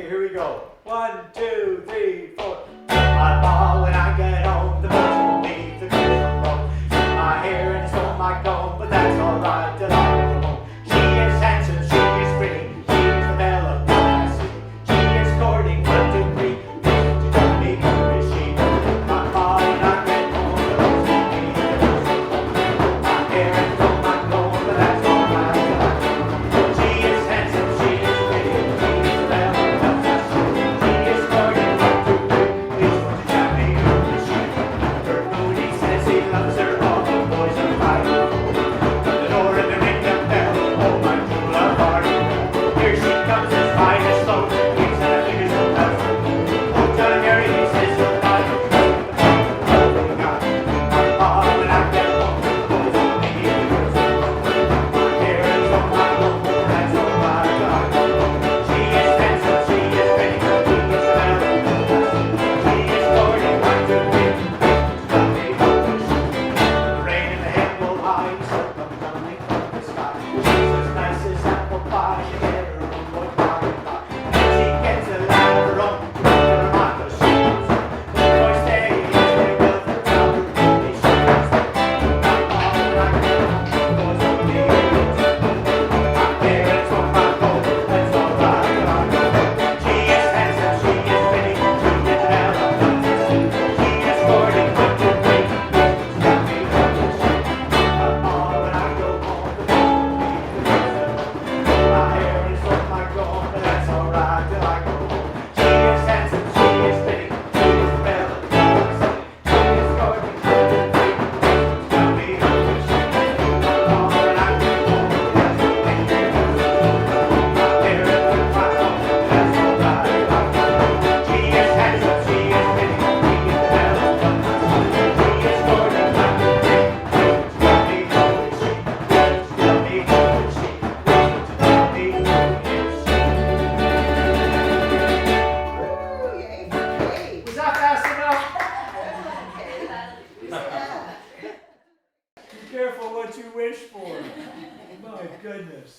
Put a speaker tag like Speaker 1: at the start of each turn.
Speaker 1: here we go. 1, 2, 3, 4. My ball when I get home, the birds will leave the girls alone. My hair and stole my comb, but that's alright till I go home. She is handsome, she is pretty, she is the belle of my city. She is courting 1, 2, 3. She told me who is she? My ball when I get home, the birds will leave the girls alone. My hair and stole my comb, but that's alright till I go home. She is handsome, she is pretty, she is the belle of my city. She is courting 1, 2, 3. Please won't you tell me who is she? Her booty says he loves her, all the boys are fighting. From the door and the ring the bell, oh my true love heart. Here she comes as fine as slow, wings and her fingers so tough. Oh John and Mary, he says so fine. Oh when I get home, the boys will be here. My hair is on my own, that's alright till I go home. She is handsome, she is pretty, she is the belle of my city. She is courting 1, 2, 3. Tell me who is she? The rain and the hail will hide, so come tumbling from the sky. She's as nice as apple pie, she get her own boy by and by. And she gets a lad of her own, never mind what she wants. The boys stay, they build her tower, they shoot her step. My ball when I get home, the boys will be here. My parents won't my home, that's alright till I go home. She is handsome, she is pretty, she is the belle of my city. She is courting 1, 2, 3. Tell me who is she? My ball when I go home, the boys will be here. My hair is on my comb, but that's alright till I go home. She is handsome, she is pretty, she is the belle of my city. She is courting 1, 2, 3. Tell me who is she? My ball when I go home, the boys will be here. My hair is on my comb, but that's alright till I go home. She is handsome, she is pretty, she is the belle of my city. She is courting 1, 2, 3. Tell me who is she? Tell me who is she? Tell me who is she?
Speaker 2: Ooh, yay for Kate.
Speaker 1: Was that fast enough?
Speaker 2: Yeah.
Speaker 1: Be careful what you wish for. My goodness.